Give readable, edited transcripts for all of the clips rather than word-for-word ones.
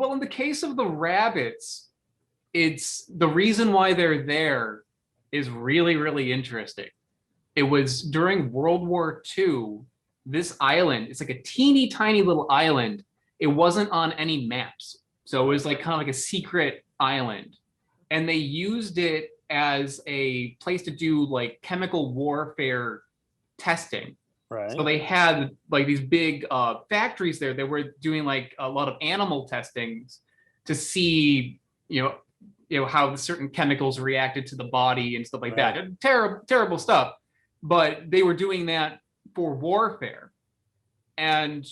Well, in the case of the rabbits, it's the reason why they're there is really, really interesting. It was during World War II, this island, it's like a teeny tiny little island. It wasn't on any maps. So it was like kind of like a secret island. And they used it as a place to do like chemical warfare testing. Right. So they had like these big factories there that were doing like a lot of animal testings to see, how certain chemicals reacted to the body and stuff like that. Terrible, terrible stuff. But they were doing that for warfare. And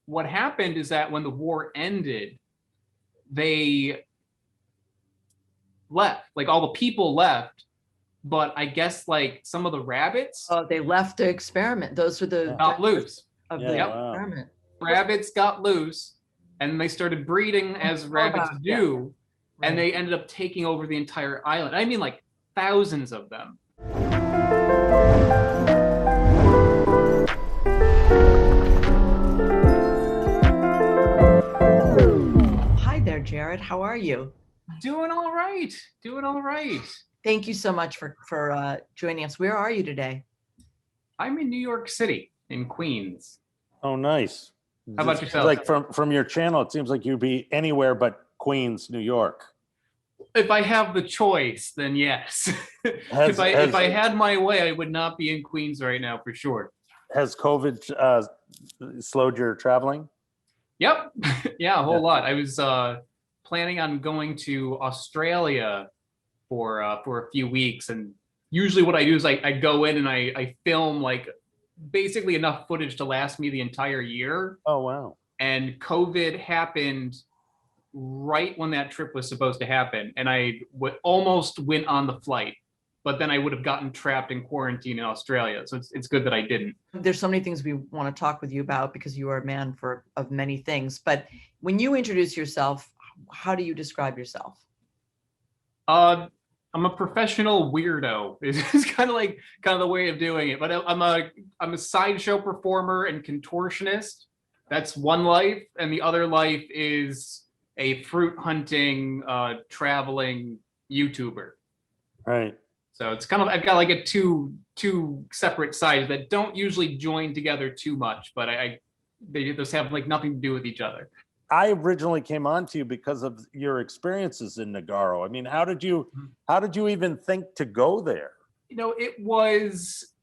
what happened is that when the war ended, they left. Like all the people left. But I guess like some of the rabbits. Oh, they left to experiment. Those were the got loose. Of the experiment. Rabbits got loose and they started breeding as rabbits do. Yeah. And they ended up taking over the entire island. I mean, like thousands of them. Hi there, Jared. How are you? Doing all right. Thank you so much for joining us. Where are you today? I'm in New York City, in Queens. Oh, nice. How about yourself? Like from your channel, it seems like you'd be anywhere but Queens, New York. If I have the choice, then yes. If I had my way, I would not be in Queens right now for sure. Has COVID slowed your traveling? Yep. Yeah, a whole lot. I was planning on going to Australia for a few weeks, and usually what I do is I go in and I film like basically enough footage to last me the entire year. Oh wow. And COVID happened right when that trip was supposed to happen, and I almost went on the flight, but then I would have gotten trapped in quarantine in Australia. So it's good that I didn't. There's so many things we want to talk with you about because you are a man of many things. But when you introduce yourself, how do you describe yourself? I'm a professional weirdo. It's kind of the way of doing it. But I'm a sideshow performer and contortionist. That's one life, and the other life is a fruit hunting, traveling YouTuber. Right. So it's kind of, I've got like a two separate sides that don't usually join together too much, but they just have like nothing to do with each other. I originally came on to you because of your experiences in Nagaro. I mean, how did you even think to go there? It was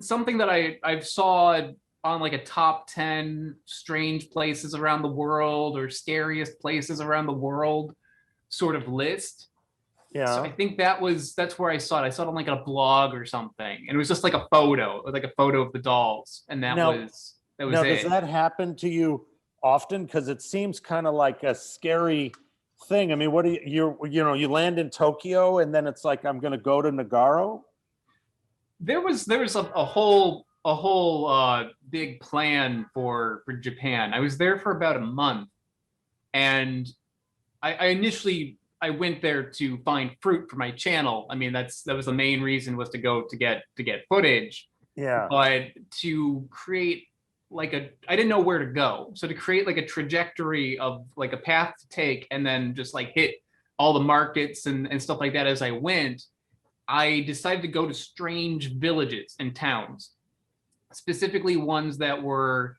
something that I saw on like a top 10 strange places around the world or scariest places around the world sort of list. Yeah. So I think that's where I saw it. I saw it on like a blog or something. And it was just like a photo of the dolls. And that was it. Does that happen to you often? Because it seems kind of like a scary thing. I mean, what do you land in Tokyo and then it's like, I'm going to go to Nagaro? There was a whole big plan for Japan. I was there for about a month, and I initially went there to find fruit for my channel. I mean, that was the main reason, was to go to get footage. Yeah. But to create I didn't know where to go. So to create like a trajectory of like a path to take and then just like hit all the markets and stuff like that as I went, I decided to go to strange villages and towns, specifically ones that were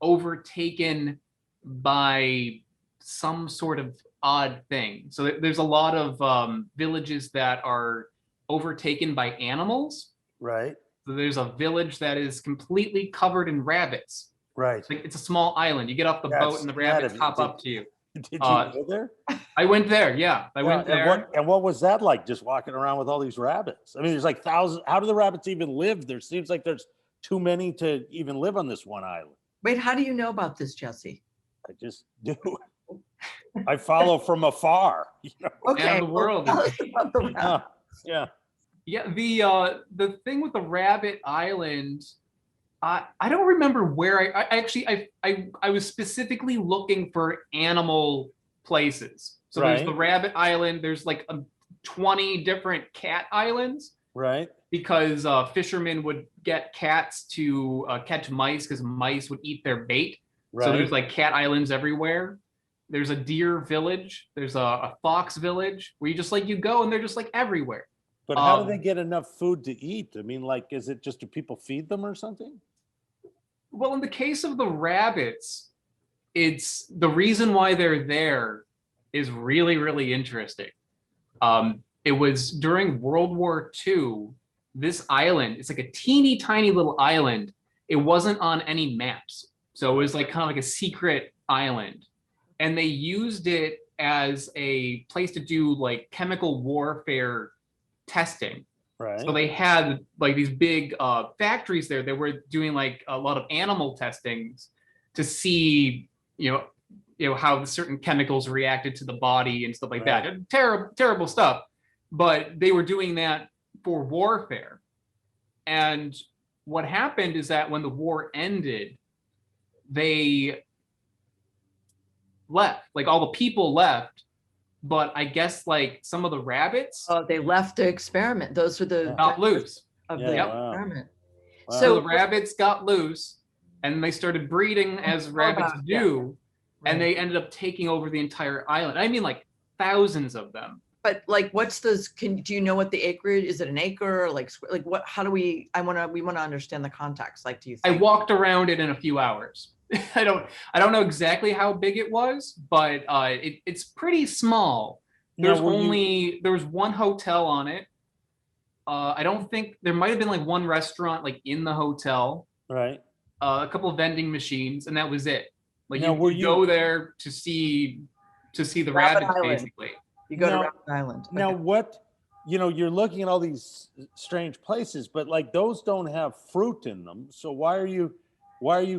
overtaken by some sort of odd thing. So there's a lot of villages that are overtaken by animals. Right. So there's a village that is completely covered in rabbits. Right. It's a small island. You get off the boat and the rabbits hop up to you. Did you go there? I went there. Yeah, I went there. And what was that like, just walking around with all these rabbits? I mean, there's like thousands. How do the rabbits even live? There seems like there's too many to even live on this one island. Wait, how do you know about this, Jesse? I just do. I follow from afar. Okay. And the world. Yeah. Yeah. The thing with the rabbit island, I don't remember where I was specifically looking for animal places. So There's the rabbit island. There's like 20 different cat islands. Right. Because fishermen would get cats to catch mice because mice would eat their bait. Right. So there's like cat islands everywhere. there's a deer village, there's a fox village where you go and they're just like everywhere. But how do they get enough food to eat? I mean, like, is it just do people feed them or something? Well, in the case of the rabbits, it's the reason why they're there is really, really interesting. It was during World War II, this island, it's like a teeny tiny little island. It wasn't on any maps. So it was like kind of like a secret island. And they used it as a place to do like chemical warfare testing. Right. So they had like these big factories there that were doing like a lot of animal testings to see, how certain chemicals reacted to the body and stuff like that. Terrible, terrible stuff. But they were doing that for warfare. And what happened is that when the war ended, they left, like all the people left, but I guess like some of the rabbits They left to experiment. Those were the got loose. of Yeah, the wow. experiment. Wow. So the rabbits got loose and they started breeding as rabbits do, Right. and they ended up taking over the entire island. I mean, like thousands of them. But like, do you know what the acreage is? It an acre? Like what? How do we? We want to understand the context. Like, do you I think? walked around it in a few hours. I don't know exactly how big it was, but it's pretty small. There was one hotel on it. I don't think there might have been like one restaurant like in the hotel. Right. A couple of vending machines, and that was it. Like Now, you go there to see the Rabbit rabbits, Island. basically. You go Now- to Rabbit Island. Now, Okay. what, you're looking at all these strange places, but like those don't have fruit in them. So why are you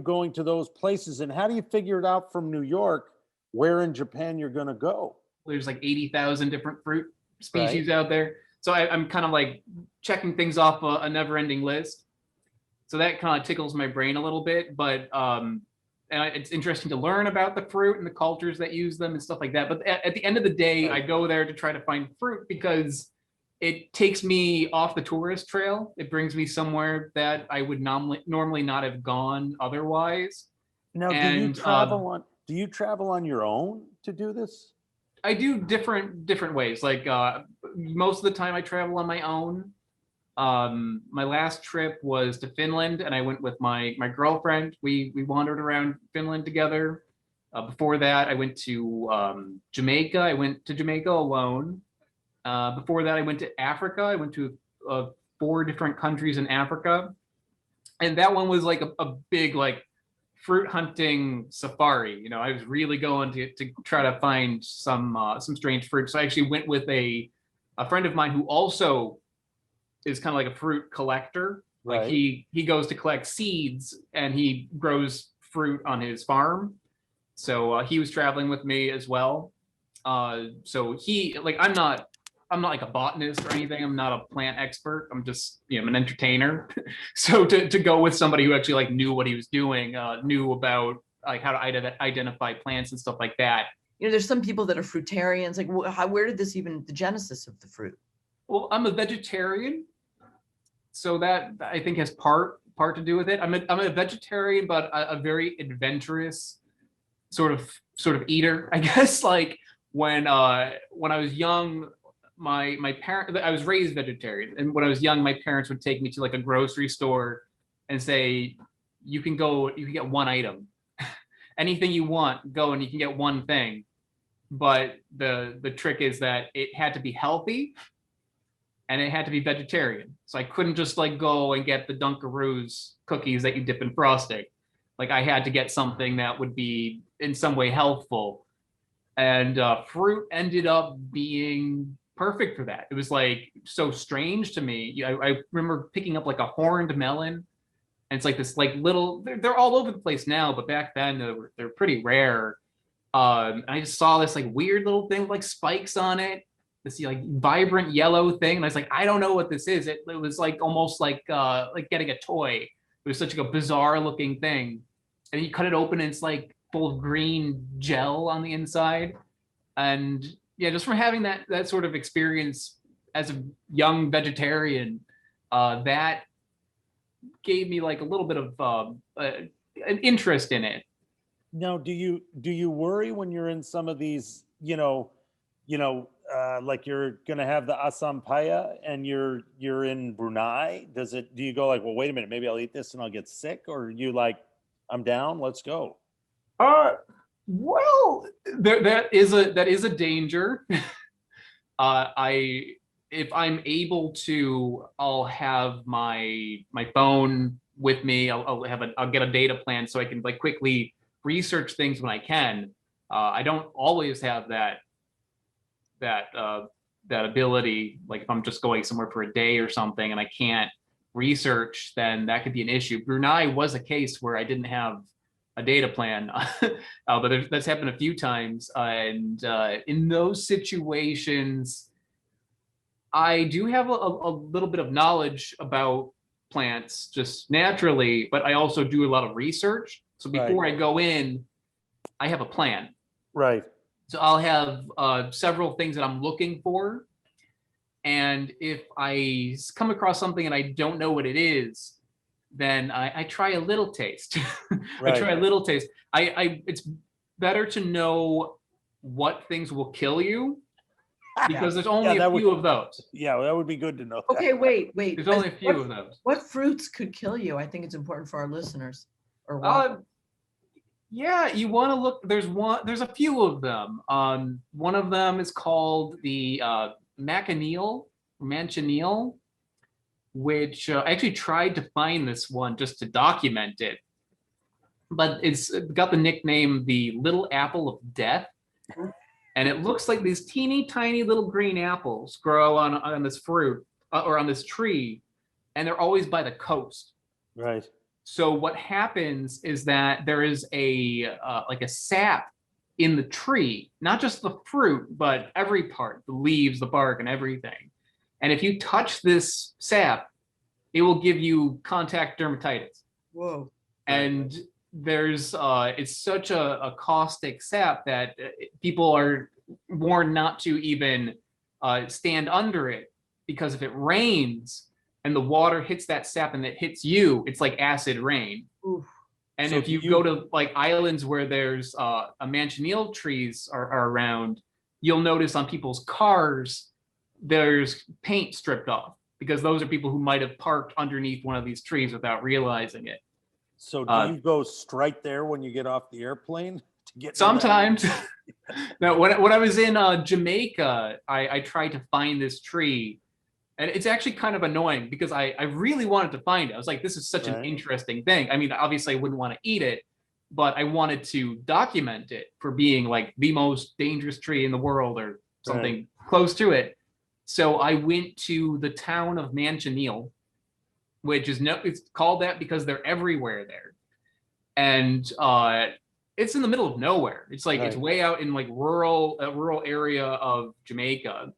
going to those places? And how do you figure it out from New York where in Japan you're going to go? There's like 80,000 different fruit species out there. So I'm kind of like checking things off a never-ending list. So that kind of tickles my brain a little bit, but it's interesting to learn about the fruit and the cultures that use them and stuff like that. But at the end of the day, I go there to try to find fruit because it takes me off the tourist trail. It brings me somewhere that I would normally not have gone otherwise. Now, do you travel on your own to do this? I do different ways. Like most of the time I travel on my own. My last trip was to Finland, and I went with my girlfriend. We wandered around Finland together. Before that, I went to Jamaica. I went to Jamaica alone. Before that, I went to Africa. I went to 4 different countries in Africa, and that one was like a big like fruit hunting safari. I was really going to try to find some strange fruit. So I actually went with a friend of mine who also is kind of like a fruit collector. Like he goes to collect seeds and he grows fruit on his farm. So he was traveling with me as well. So he like I'm not like a botanist or anything. I'm not a plant expert. I'm just I'm an entertainer. So to go with somebody who actually like knew what he was doing, knew about like how to identify plants and stuff like that. There's some people that are fruitarians. Like, where did the genesis of the fruit? Well, I'm a vegetarian, so that I think has part to do with it. I'm a vegetarian, but a very adventurous sort of eater, I guess. Like when I was young, my parents, I was raised vegetarian, and when I was young, my parents would take me to like a grocery store and say, you can get one item, anything you want, go and you can get one thing. But the trick is that it had to be healthy and it had to be vegetarian. So I couldn't just like go and get the Dunkaroos cookies that you dip in frosting. Like I had to get something that would be in some way healthful. And fruit ended up being perfect for that. It was like so strange to me. I remember picking up like a horned melon, and it's like this like little, they're all over the place now, but back then they're pretty rare. And I just saw this like weird little thing with like spikes on it, this like vibrant yellow thing, and I was like, I don't know what this is. It was like almost like getting a toy. It was such like a bizarre looking thing, and you cut it open and it's like full of green gel on the inside. And yeah, just from having that sort of experience as a young vegetarian, that gave me like a little bit of an interest in it. Now, do you worry when you're in some of these, like you're gonna have the Asam Paya and you're in Brunei? Do you go like, well, wait a minute, maybe I'll eat this and I'll get sick, or you like, I'm down, let's go? Well, that is a danger. I if I'm able to, I'll have my phone with me. I'll get a data plan so I can like quickly research things when I can. I don't always have that ability. Like if I'm just going somewhere for a day or something and I can't research, then that could be an issue. Brunei was a case where I didn't have a data plan, but that's happened a few times. And in those situations, I do have a little bit of knowledge about plants just naturally, but I also do a lot of research. So before I go in, I have a plan. Right. So I'll have several things that I'm looking for. And if I come across something and I don't know what it is, then I try a little taste. I try a little taste. It's better to know what things will kill you because there's only a few of those. Yeah, well, that would be good to know. Okay, wait. There's only a few of those. What fruits could kill you? I think it's important for our listeners. Or yeah, you want to look. There's a few of them. One of them is called the Manchineel, which I actually tried to find this one just to document it, but it's got the nickname the Little Apple of Death. And it looks like these teeny tiny little green apples grow on this fruit or on this tree, and they're always by the coast. Right. So what happens is that there is a sap in the tree, not just the fruit, but every part, the leaves, the bark, and everything. And if you touch this sap, it will give you contact dermatitis. Whoa. And there's it's such a caustic sap that people are warned not to even stand under it, because if it rains and the water hits that sap and it hits you, it's like acid rain. Oof. And so if you go to like islands where there's a Manchineel trees are around, you'll notice on people's cars there's paint stripped off, because those are people who might have parked underneath one of these trees without realizing it. So do you go straight there when you get off the airplane to get? Sometimes. No, when I was in Jamaica, I tried to find this tree, and it's actually kind of annoying because I really wanted to find it. I was like, this is such an interesting thing. I mean, obviously I wouldn't want to eat it, but I wanted to document it for being like the most dangerous tree in the world or something close to it. So I went to the town of Manchineel, which is it's called that because they're everywhere there. And it's in the middle of nowhere. It's like it's way out in like rural area of Jamaica.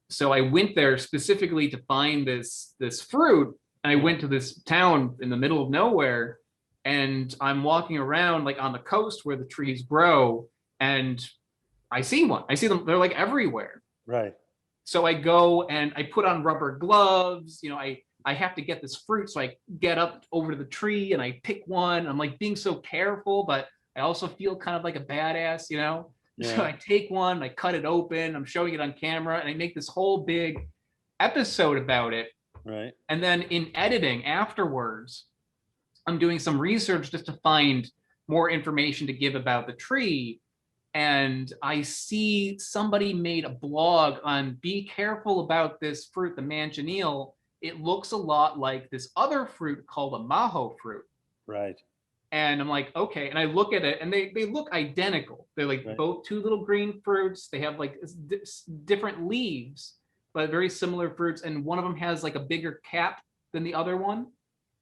So I went there specifically to find this fruit. And I went to this town in the middle of nowhere, and I'm walking around like on the coast where the trees grow, and I see one. I see them. They're like everywhere. Right. So I go and I put on rubber gloves. You know, I have to get this fruit. So I get up over to the tree and I pick one. I'm like being so careful, but I also feel kind of like a badass, you know? Yeah. So I take one, I cut it open, I'm showing it on camera, and I make this whole big episode about it. Right. And then in editing afterwards, I'm doing some research just to find more information to give about the tree. And I see somebody made a blog on be careful about this fruit, the Manchineel. It looks a lot like this other fruit called a maho fruit. Right. And I'm like, okay. And I look at it and they look identical. They're like both two little green fruits. They have like different leaves, but very similar fruits. And one of them has like a bigger cap than the other one.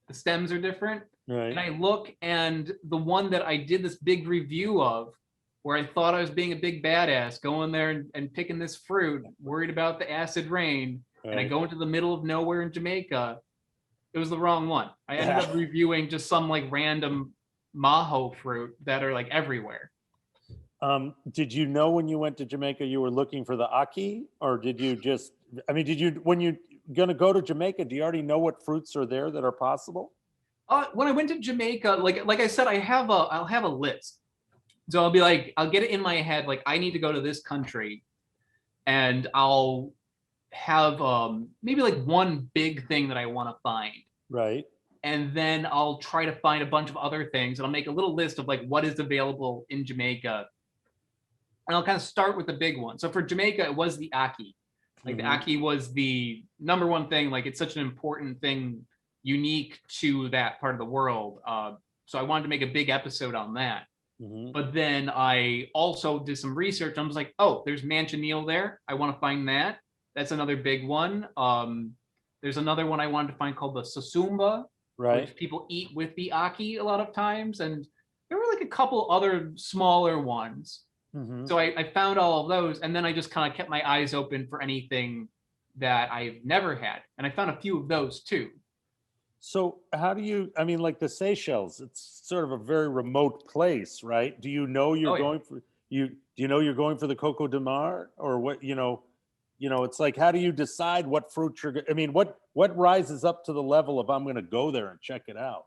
The stems are different. Right. And I look, and the one that I did this big review of, where I thought I was being a big badass, going there and picking this fruit, worried about the acid rain, and I go into the middle of nowhere in Jamaica, it was the wrong one. I ended up reviewing just some like random maho fruit that are like everywhere. Did you know when you went to Jamaica you were looking for the ackee, or did you just, I mean, when you're gonna go to Jamaica, do you already know what fruits are there that are possible? When I went to Jamaica, like I said, I'll have a list. So I'll be like, I'll get it in my head, like I need to go to this country, and I'll have maybe like one big thing that I want to find. Right. And then I'll try to find a bunch of other things, and I'll make a little list of like what is available in Jamaica. And I'll kind of start with the big one. So for Jamaica, it was the ackee. Like the ackee was the number one thing. Like it's such an important thing, unique to that part of the world. So I wanted to make a big episode on that. But then I also did some research. I was like, oh, there's Manchineel there. I want to find that. That's another big one. There's another one I wanted to find called the Susumba, which people eat with the ackee a lot of times. And there were like a couple other smaller ones. So I found all of those. And then I just kind of kept my eyes open for anything that I've never had. And I found a few of those too. So how do you, I mean, like the Seychelles, it's sort of a very remote place, right? Do you know you're going for, do you know you're going for the Coco de Mar, or what, it's like, how do you decide what fruit I mean, what rises up to the level of I'm going to go there and check it out?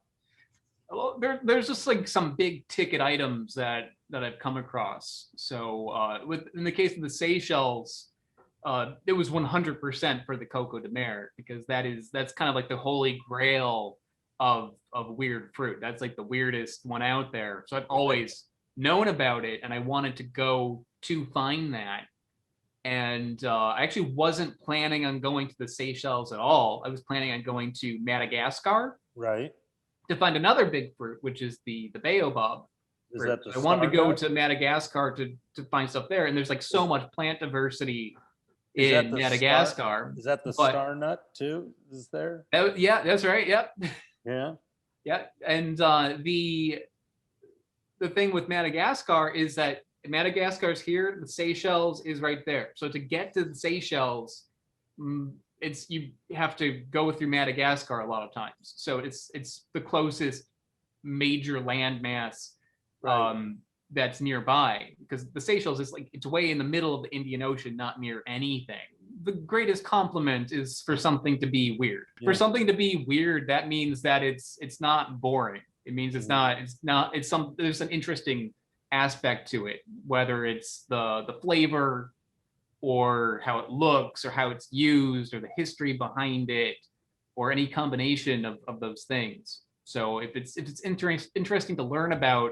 Well, there's just like some big ticket items that I've come across. So in the case of the Seychelles, it was 100% for the Coco de Mer, because that's kind of like the holy grail of weird fruit. That's like the weirdest one out there. So I've always known about it, and I wanted to go to find that. And I actually wasn't planning on going to the Seychelles at all. I was planning on going to Madagascar, right, to find another big fruit, which is the baobab. I wanted to go to Madagascar to find stuff there, and there's like so much plant diversity in Madagascar. Is that the star nut too? Is there? Yeah, that's right. Yep. Yeah. Yeah. And the thing with Madagascar is that Madagascar's here, the Seychelles is right there. So to get to the Seychelles, you have to go through Madagascar a lot of times. So it's the closest major landmass that's nearby, because the Seychelles is like, it's way in the middle of the Indian Ocean, not near anything. The greatest compliment is for something to be weird. Yeah. For something to be weird, that means that it's not boring. It means there's an interesting aspect to it, whether it's the flavor, or how it looks, or how it's used, or the history behind it, or any combination of those things. So if it's interesting to learn about,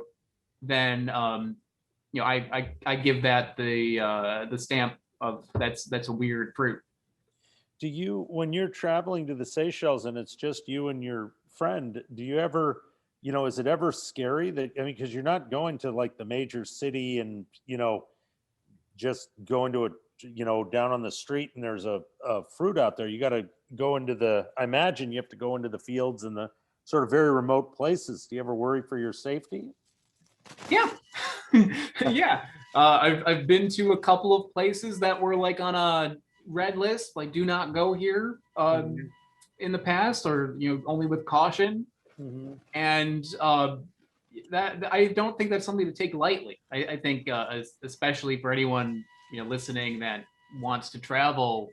then I give that the stamp of that's a weird fruit. Do you, when you're traveling to the Seychelles and it's just you and your friend, do you ever, is it ever scary that, I mean, because you're not going to like the major city and just going to down on the street and there's a fruit out there. You got to go into I imagine you have to go into the fields and the sort of very remote places. Do you ever worry for your safety? Yeah. Yeah. I've been to a couple of places that were like on a red list, like do not go here in the past, or only with caution. And that I don't think that's something to take lightly. I think especially for anyone listening that wants to travel,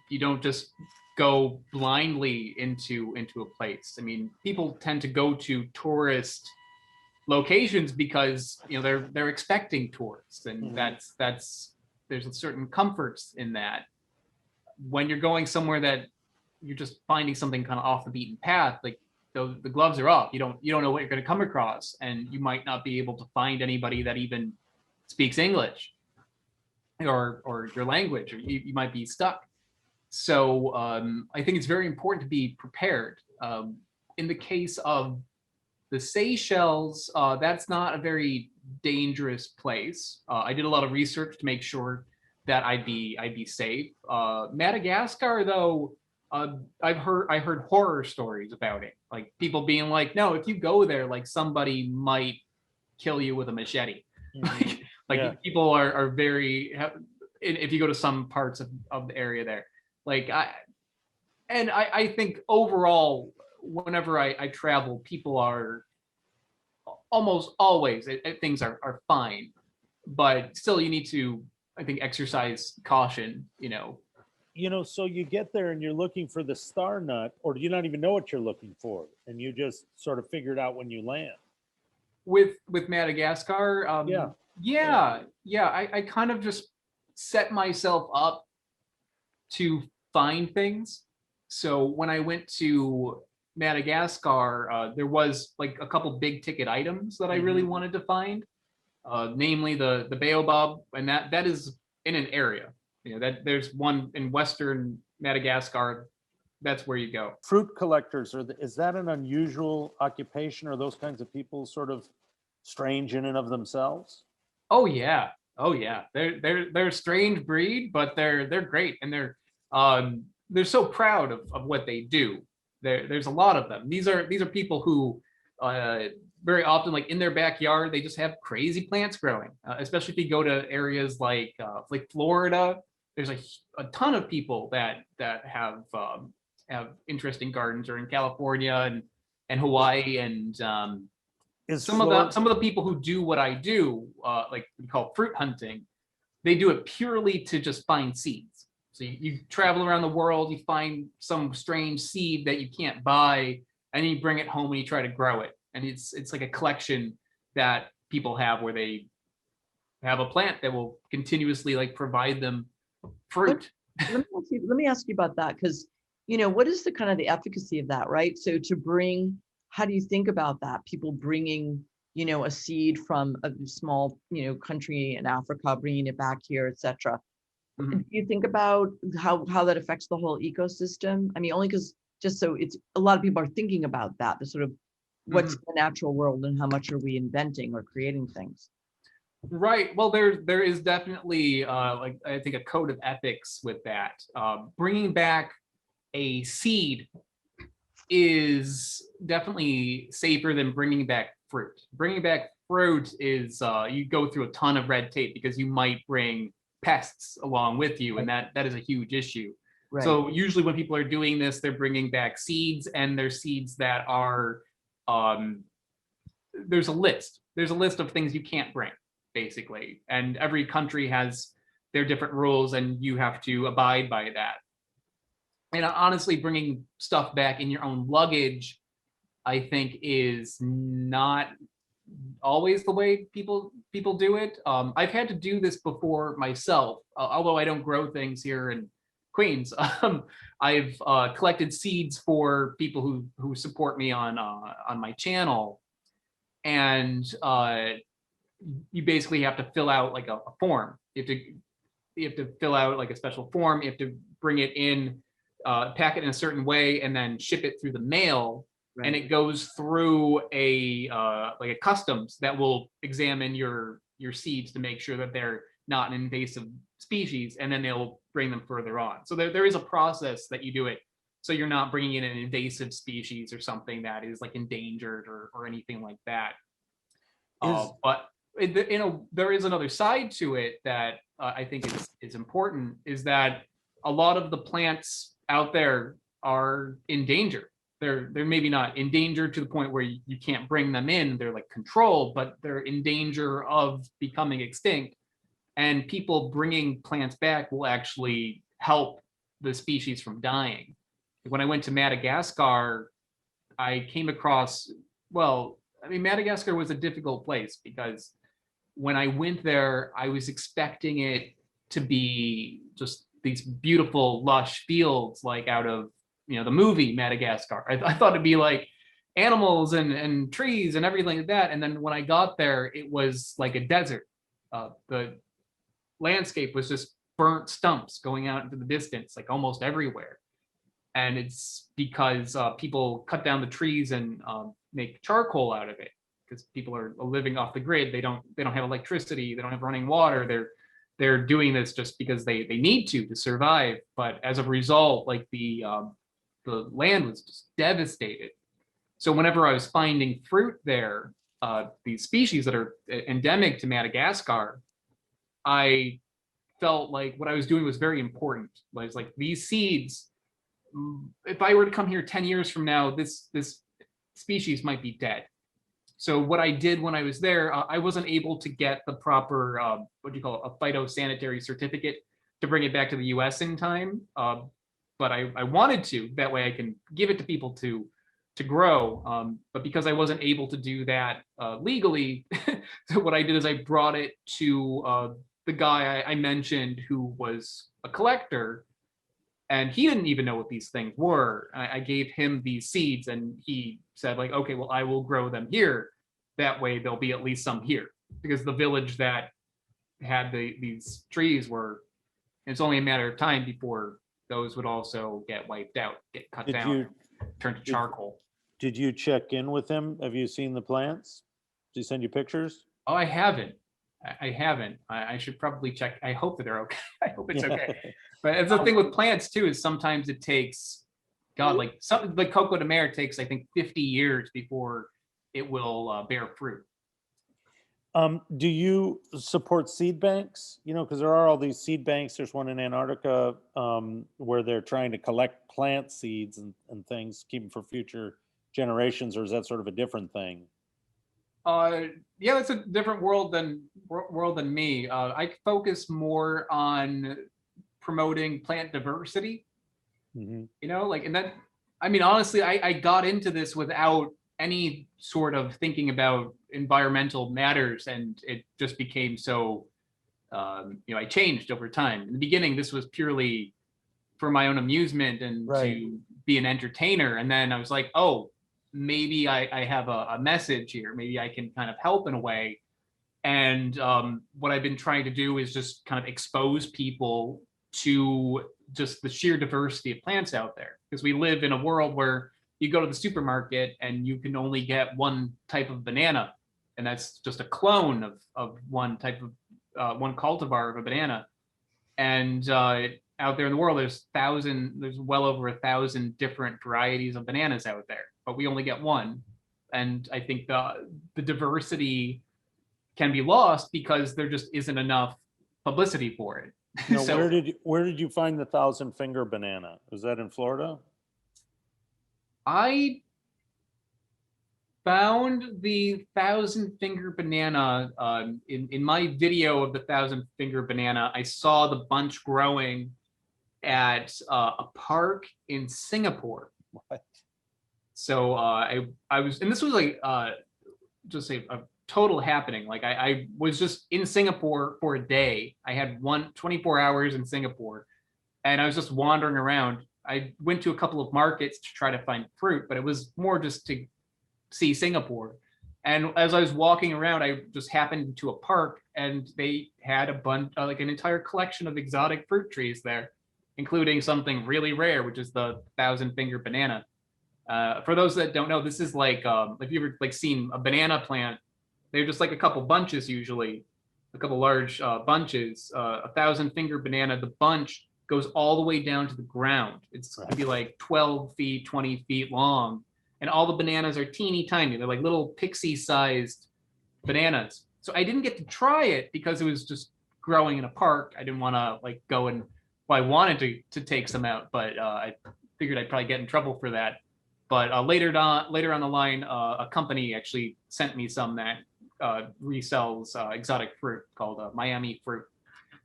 you don't just go blindly into a place. I mean, people tend to go to tourist locations because they're expecting tourists, and there's a certain comforts in that. When you're going somewhere that you're just finding something kind of off the beaten path, like the gloves are off. You don't know what you're going to come across, and you might not be able to find anybody that even speaks English or your language, or you might be stuck. So I think it's very important to be prepared. In the case of the Seychelles, that's not a very dangerous place. I did a lot of research to make sure that I'd be safe. Madagascar, though, I heard horror stories about it, like people being like, no, if you go there, like somebody might kill you with a machete. People are very, if you go to some parts of the area there, I think overall, whenever I travel, people are almost always, things are fine, but still you need to, I think, exercise caution, So you get there and you're looking for the star nut, or do you not even know what you're looking for, and you just sort of figure it out when you land? with Madagascar, I kind of just set myself up to find things. So when I went to Madagascar, there was like a couple big ticket items that I really wanted to find, namely the baobab, and that is in an area. You know, that there's one in Western Madagascar. That's where you go. Fruit collectors, is that an unusual occupation? Are those kinds of people sort of strange in and of themselves? Oh yeah. They're a strange breed, but they're great, and they're so proud of what they do. There's a lot of them. These are people who very often, like in their backyard, they just have crazy plants growing. Especially if you go to areas like Florida, there's a ton of people that have interesting gardens, or in California and Hawaii, and some of the people who do what I do, like we call fruit hunting, they do it purely to just find seeds. So you travel around the world, you find some strange seed that you can't buy, and you bring it home and you try to grow it. And it's like a collection that people have where they have a plant that will continuously like provide them fruit. Let me ask you about that, because what is the kind of the efficacy of that, right? So how do you think about that? People bringing, a seed from a small, country in Africa, bringing it back here, etc. Mm-hmm. Do you think about how that affects the whole ecosystem? I mean, only because just so it's a lot of people are thinking about that, the sort of what's the natural world and how much are we inventing or creating things? Right. Well, there is definitely like I think a code of ethics with that. Bringing back a seed is definitely safer than bringing back fruit. Bringing back fruit is you go through a ton of red tape because you might bring pests along with you, and that is a huge issue. Right. So usually when people are doing this, they're bringing back seeds, and they're seeds that are there's a list of things you can't bring, basically, and every country has their different rules, and you have to abide by that. And honestly, bringing stuff back in your own luggage, I think, is not always the way people do it. I've had to do this before myself, although I don't grow things here in Queens. I've collected seeds for people who support me on my channel, and you basically have to fill out like a form. You have to fill out like a special form. You have to bring it in, pack it in a certain way, and then ship it through the mail. Right. And it goes through a customs that will examine your seeds to make sure that they're not an invasive species, and then they'll bring them further on. So there is a process that you do it, so you're not bringing in an invasive species or something that is like endangered or anything like that. But there is another side to it that I think is important, is that a lot of the plants out there are in danger. They're maybe not in danger to the point where you can't bring them in. They're like controlled, but they're in danger of becoming extinct. And people bringing plants back will actually help the species from dying. When I went to Madagascar, I came across, Madagascar was a difficult place because when I went there, I was expecting it to be just these beautiful, lush fields like out of the movie Madagascar. I thought it'd be like animals and trees and everything like that. And then when I got there, it was like a desert. The landscape was just burnt stumps going out into the distance, like almost everywhere. And it's because people cut down the trees and make charcoal out of it, because people are living off the grid. They don't have electricity. They don't have running water. They're doing this just because they need to survive. But as a result, like the land was just devastated. So whenever I was finding fruit there, these species that are endemic to Madagascar, I felt like what I was doing was very important. I was like, these seeds, if I were to come here 10 years from now, this species might be dead. So what I did when I was there, I wasn't able to get the proper, a phytosanitary certificate to bring it back to the US in time. But I wanted to. That way I can give it to people to to grow. But because I wasn't able to do that legally, so what I did is I brought it to the guy I mentioned who was a collector, and he didn't even know what these things were. I gave him these seeds, and he said, like, okay, well, I will grow them here. That way there'll be at least some here, because the village that had these trees were, it's only a matter of time before those would also get wiped out, get cut Did down, you turned to charcoal. did you check in with him? Have you seen the plants? Did he send you pictures? Oh, I haven't. I haven't. I should probably check. I hope that they're okay. I hope it's okay. But it's the thing with plants too, is sometimes it takes, God, like something like Coco de Mer takes, I think, 50 years before it will bear fruit. Do you support seed banks? You know, because there are all these seed banks. There's one in Antarctica where they're trying to collect plant seeds and things, keep them for future generations, or is that sort of a different thing? Yeah, it's a different world than me. I focus more on promoting plant diversity. Mm-hmm. You know, like, and that, I mean, honestly, I got into this without any sort of thinking about environmental matters, and it just became so, you know, I changed over time. In the beginning, this was purely for my own amusement and to be an entertainer. And then I was like, oh, maybe I have a message here. Maybe I can kind of help in a way. And what I've been trying to do is just kind of expose people to just the sheer diversity of plants out there. Because we live in a world where you go to the supermarket and you can only get one type of banana. And that's just a clone of one type of, one cultivar of a banana. And out there in the world, there's well over 1,000 different varieties of bananas out there, but we only get one. And I think the diversity can be lost because there just isn't enough publicity for it. Now, So where did you find the 1,000-finger banana? Was that in Florida? I found the 1,000-finger banana in my video of the 1,000-finger banana. I saw the bunch growing at a park in Singapore. What? So I was, and this was like just a total happening. Like I was just in Singapore for a day. I had 24 hours in Singapore, and I was just wandering around. I went to a couple of markets to try to find fruit, but it was more just to see Singapore. And as I was walking around, I just happened to a park, and they had a bunch, like an entire collection of exotic fruit trees there, including something really rare, which is the 1,000-finger banana. For those that don't know, this is like, if you've ever like seen a banana plant, they're just like a couple bunches, usually a couple large bunches. 1,000-finger banana, the bunch goes all the way down to the ground. It's gonna be like 12 feet, 20 feet long. And all the bananas are teeny tiny. They're like little pixie-sized bananas. So I didn't get to try it because it was just growing in a park. I didn't want to like go and, well, I wanted to take some out, but I figured I'd probably get in trouble for that. But later on the line, a company actually sent me some that resells exotic fruit called Miami Fruit.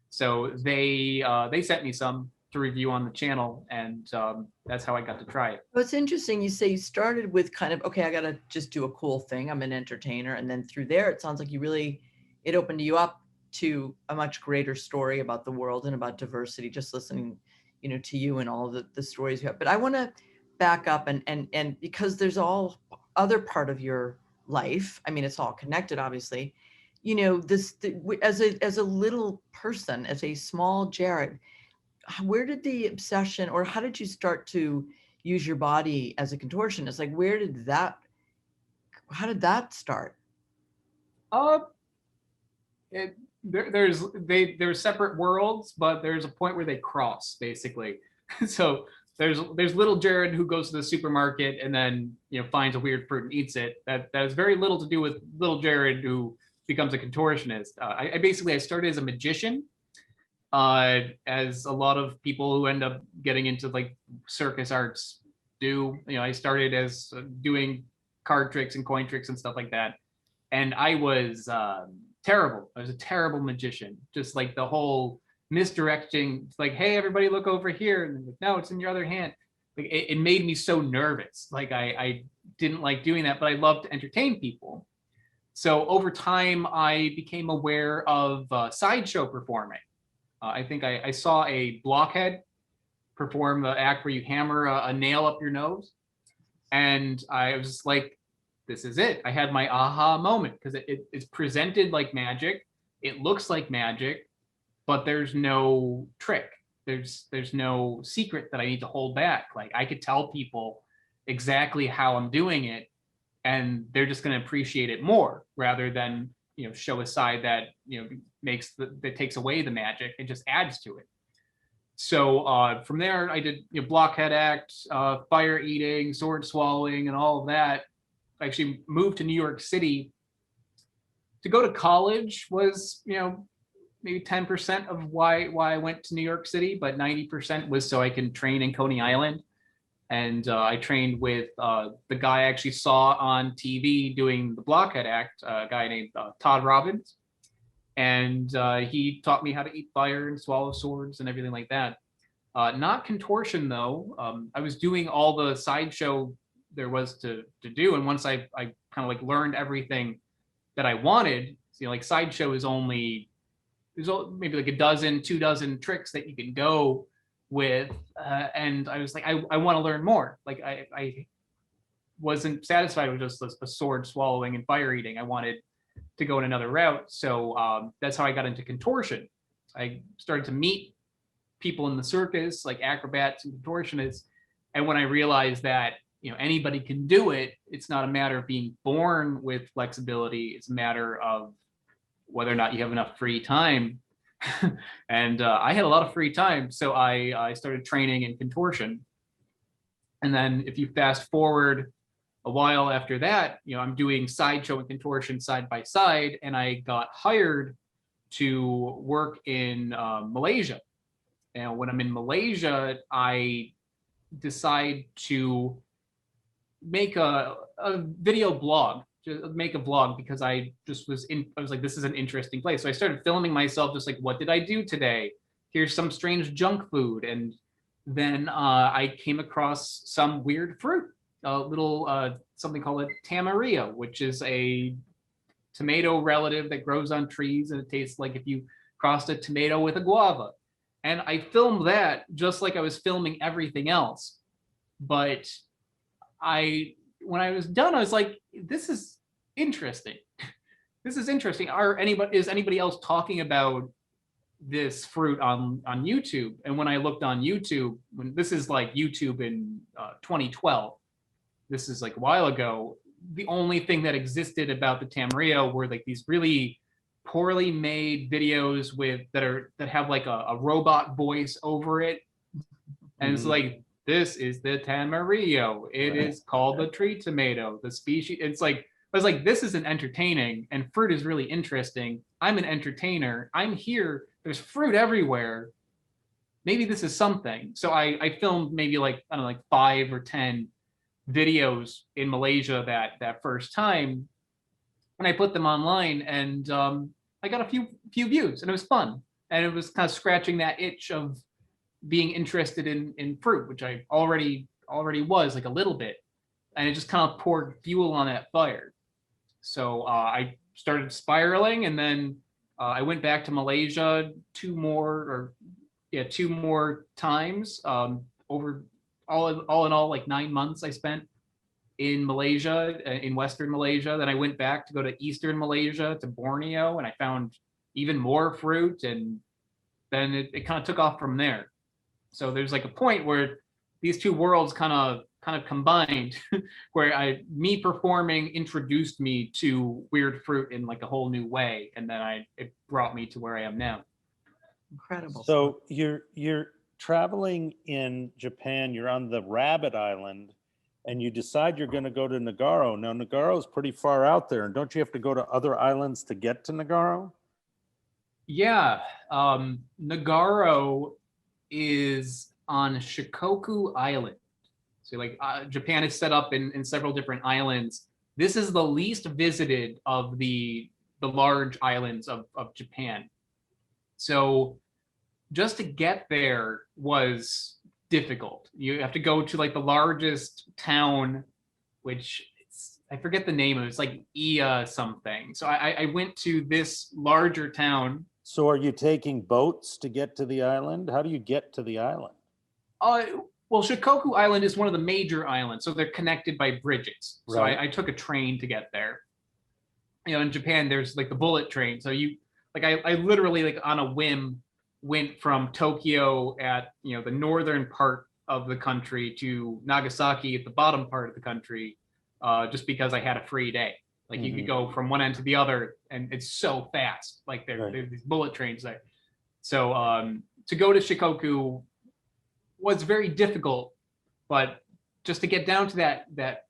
So they sent me some to review on the channel, and that's how I got to try it. Well, it's interesting. You say you started with kind of, okay, I got to just do a cool thing. I'm an entertainer. And then through there, it sounds like it opened you up to a much greater story about the world and about diversity, just listening, you know, to you and all of the stories you have. But I want to back up and because there's all other part of your life. I mean, it's all connected, obviously. You know, as a little person, as a small Jared, where did the obsession, or how did you start to use your body as a contortionist? Like, how did that start? There's separate worlds, but there's a point where they cross, basically. So there's little Jared who goes to the supermarket and then, you know, finds a weird fruit and eats it. That has very little to do with little Jared who becomes a contortionist. I started as a magician, as a lot of people who end up getting into like circus arts do. You know, I started as doing card tricks and coin tricks and stuff like that, and I was terrible. I was a terrible magician. Just like the whole misdirecting, like, hey, everybody look over here, and like, no, it's in your other hand. Like it made me so nervous. Like I didn't like doing that, but I loved to entertain people. So over time, I became aware of sideshow performing. I think I saw a blockhead perform the act where you hammer a nail up your nose. And I was just like, this is it. I had my aha moment because it's presented like magic. It looks like magic, but there's no trick. There's no secret that I need to hold back. Like I could tell people exactly how I'm doing it, and they're just going to appreciate it more rather than, you know, show a side that, you know, that takes away the magic. It just adds to it. So from there, I did, you know, blockhead act, fire eating, sword swallowing, and all of that. I actually moved to New York City. To go to college was, you know, maybe 10% of why I went to New York City, but 90% was so I can train in Coney Island. And I trained with the guy I actually saw on TV doing the blockhead act, a guy named Todd Robbins. And he taught me how to eat fire and swallow swords and everything like that. Not contortion though. I was doing all the sideshow there was to do. And once I kind of like learned everything that I wanted, you know, like sideshow is only, there's maybe like 2 dozen tricks that you can go with. And I was like, I want to learn more. Like I wasn't satisfied with just a sword swallowing and fire eating. I wanted to go in another route. So that's how I got into contortion. I started to meet people in the circus, like acrobats and contortionists. And when I realized that, you know, anybody can do it, it's not a matter of being born with flexibility. It's a matter of whether or not you have enough free time. And I had a lot of free time. So I started training in contortion. And then if you fast forward a while after that, you know, I'm doing sideshow and contortion side by side, and I got hired to work in Malaysia. And when I'm in Malaysia, I decide to make a video blog, make a vlog, because I was like, this is an interesting place. So I started filming myself, just like, what did I do today? Here's some strange junk food. And then I came across some weird fruit. A little something called a tamarillo, which is a tomato relative that grows on trees, and it tastes like if you crossed a tomato with a guava. And I filmed that just like I was filming everything else. But when I was done, I was like, this is interesting. This is interesting. Is anybody else talking about this fruit on YouTube? And when I looked on YouTube, when this is like YouTube in 2012, this is like a while ago, the only thing that existed about the tamarillo were like these really poorly made videos that have like a robot voice over it. And it's like, this is the tamarillo. It is called the tree tomato, the species. It's like, I was like, this isn't entertaining, and fruit is really interesting. I'm an entertainer. I'm here. There's fruit everywhere. Maybe this is something. So I filmed maybe like, I don't know, like 5 or 10 videos in Malaysia that first time, and I put them online, and I got a few views, and it was fun, and it was kind of scratching that itch of being interested in fruit, which I already was, like, a little bit, and it just kind of poured fuel on that fire. So I started spiraling, and then I went back to Malaysia 2 more times, over all in all, like 9 months I spent in Malaysia, in Western Malaysia. Then I went back to go to Eastern Malaysia, to Borneo, and I found even more fruit, and then it kind of took off from there. So there's like a point where these 2 worlds kind of combined, where me performing introduced me to weird fruit in like a whole new way, and then it brought me to where I am now. Incredible. So you're traveling in Japan, you're on the Rabbit Island, and you decide you're going to go to Nagaro. Now, Nagaro is pretty far out there, and don't you have to go to other islands to get to Nagaro? Yeah, Nagaro is on Shikoku Island. So like Japan is set up in several different islands. This is the least visited of the large islands of Japan. So just to get there was difficult. You have to go to like the largest town, which I forget the name. It was like Ia something. So I went to this larger town. So are you taking boats to get to the island? How do you get to the island? Well, Shikoku Island is one of the major islands, so they're connected by bridges. So Right. I took a train to get there. In Japan, there's like the bullet train. So I literally like on a whim went from Tokyo at the northern part of the country to Nagasaki at the bottom part of the country, just because I had a free day. Like you could go from one end to the other, and it's so fast. Like there's these bullet trains there. So to go to Shikoku was very difficult, but just to get down to that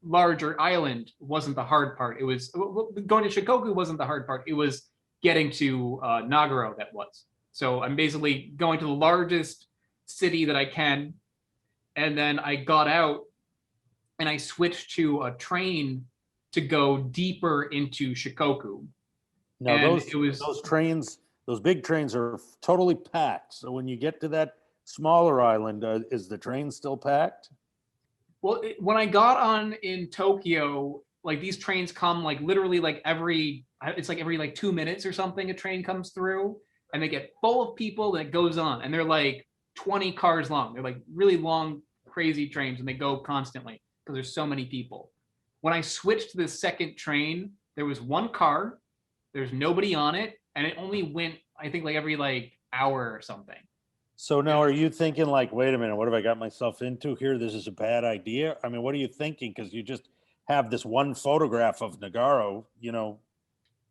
larger island wasn't the hard part. It was going to Shikoku wasn't the hard part. It was getting to Nagaro that was. So I'm basically going to the largest city that I can, and then I got out and I switched to a train to go deeper into Shikoku. Now And those trains, those big trains are totally packed. So when you get to that smaller island, is the train still packed? Well, when I got on in Tokyo, like these trains come like literally like every 2 minutes or something, a train comes through and they get full of people and it goes on. And they're like 20 cars long. They're like really long, crazy trains, and they go constantly because there's so many people. When I switched to the second train, there was one car, there's nobody on it, and it only went, I think, like every like hour or something. So now are you thinking like, wait a minute, what have I got myself into here? This is a bad idea. I mean, what are you thinking? Because you just have this one photograph of Nagaro,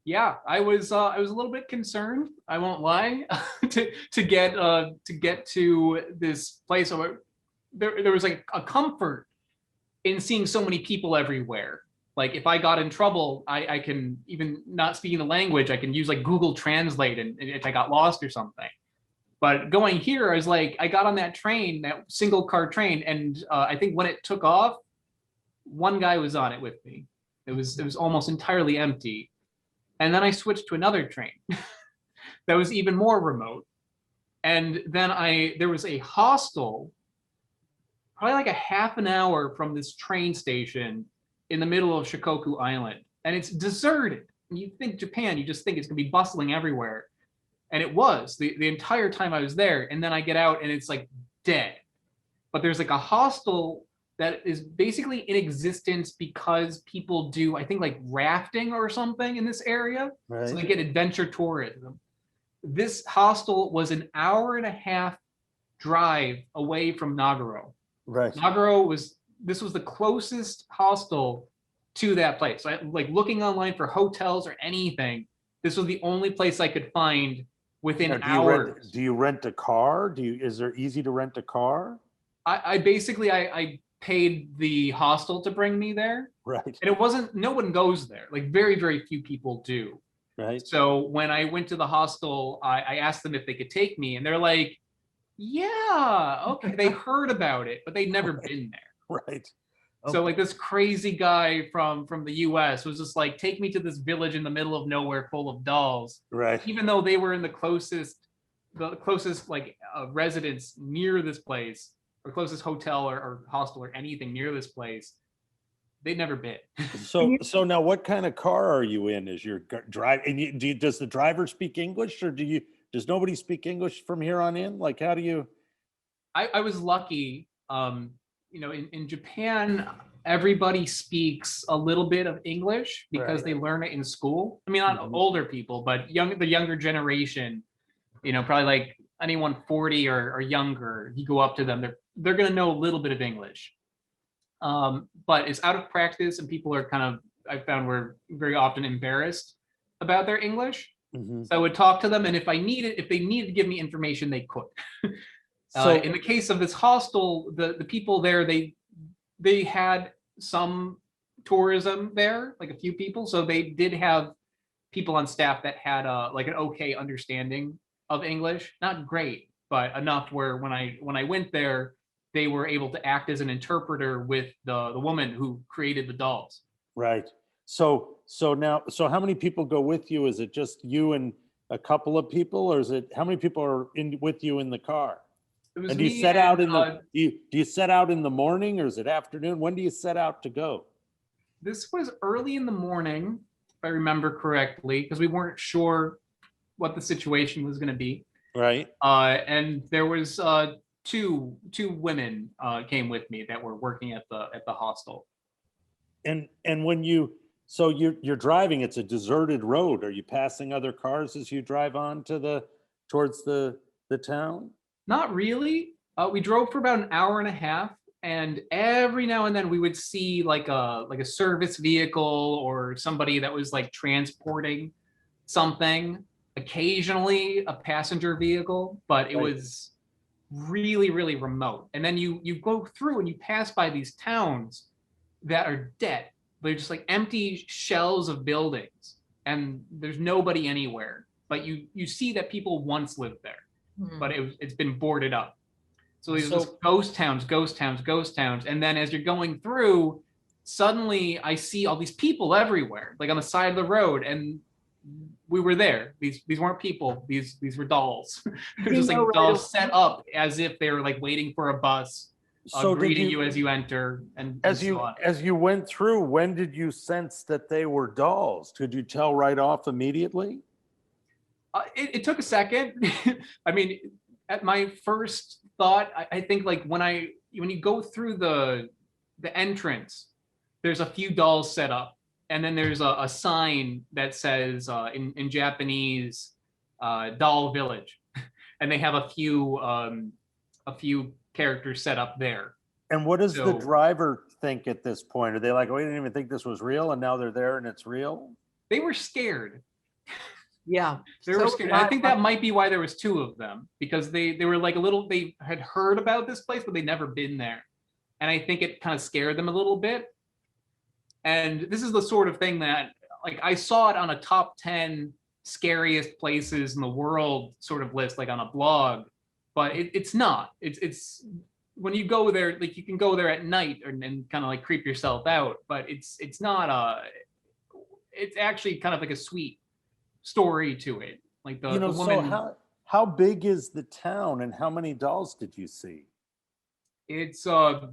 Yeah, I was a little bit concerned, I won't lie, to get to this place. There was like a comfort in seeing so many people everywhere. Like if I got in trouble, I can, even not speaking the language, I can use like Google Translate and if I got lost or something. But going here, I was like, I got on that train, that single car train, and I think when it took off, one guy was on it with me. It was almost entirely empty. And then I switched to another train that was even more remote. And then there was a hostel, probably like a half an hour from this train station in the middle of Shikoku Island. And it's deserted. And you think Japan, you just think it's gonna be bustling everywhere. And it was the entire time I was there. And then I get out and it's like dead. But there's like a hostel that is basically in existence because people do, I think, like rafting or something in this area. Right. So they get adventure tourism. This hostel was an hour and a half drive away from Nagaro. Right. This was the closest hostel to that place. So like looking online for hotels or anything, this was the only place I could find within hours. Do you rent a car? Is it easy to rent a car? I basically paid the hostel to bring me there. Right. And no one goes there. Like very, very few people do. Right. So when I went to the hostel, I asked them if they could take me, and they're like, yeah, okay. They heard about it, but they'd never been there. Right. Okay. So like this crazy guy from the US was just like, take me to this village in the middle of nowhere full of dolls. Right. Even though they were in the closest like residence near this place, or closest hotel or hostel or anything near this place, they'd never been. So now what kind of car are you in? Is your drive? And does the driver speak English, or does nobody speak English from here on in? Like, how do you? I was lucky. In Japan, everybody speaks a little bit of English because they learn it in school. I mean, not older people, but the younger generation, probably like anyone 40 or younger, you go up to them, they're going to know a little bit of English. But it's out of practice, and people are I found were very often embarrassed about their English. Mm-hmm. So I would talk to them, and if they needed to give me information, they could. So in the case of this hostel, the people there, they had some tourism there, like a few people. So they did have people on staff that had like an okay understanding of English, not great, but enough where when I went there, they were able to act as an interpreter with the woman who created the dolls. Right. So how many people go with you? Is it just you and a couple of people, or how many people are with you in the car? It was And do you me set out and, in the do you set out in the morning or is it afternoon? When do you set out to go? this was early in the morning, if I remember correctly, because we weren't sure what the situation was going to be. Right. And there was two women came with me that were working at the hostel. And when so you're driving, it's a deserted road. Are you passing other cars as you drive on towards the town? Not really. We drove for about an hour and a half, and every now and then we would see like a service vehicle or somebody that was like transporting something. Occasionally a passenger vehicle, but it Right. was really, really remote. And then you go through and you pass by these towns that are dead. They're just like empty shells of buildings, and there's nobody anywhere. But you see that people once lived there, but it's been boarded up. So these are just ghost towns. And then as you're going through, suddenly I see all these people everywhere, like on the side of the road, and we were there. These weren't people. These were dolls. They're just like dolls set up as if they were like waiting for a bus, So greeting you as you enter. And as so on. you went through, when did you sense that they were dolls? Could you tell right off immediately? It took a second. I mean, at my first thought, I think like when you go through the entrance, there's a few dolls set up. And then there's a sign that says in Japanese, Doll Village, and they have a few characters set up there. And what does the driver think at this point? Are they like, oh, we didn't even think this was real, and now they're there and it's real? They were scared. Yeah. They were scared. I think that might be why there was two of them, because they were like they had heard about this place, but they'd never been there. And I think it kind of scared them a little bit. And this is the sort of thing that, like, I saw it on a top 10 scariest places in the world sort of list, like on a blog, but it's not. It's when you go there, like you can go there at night and kind of like creep yourself out, but it's not it's actually kind of like a sweet story to it. Like the woman. So how big is the town and how many dolls did you see? It's a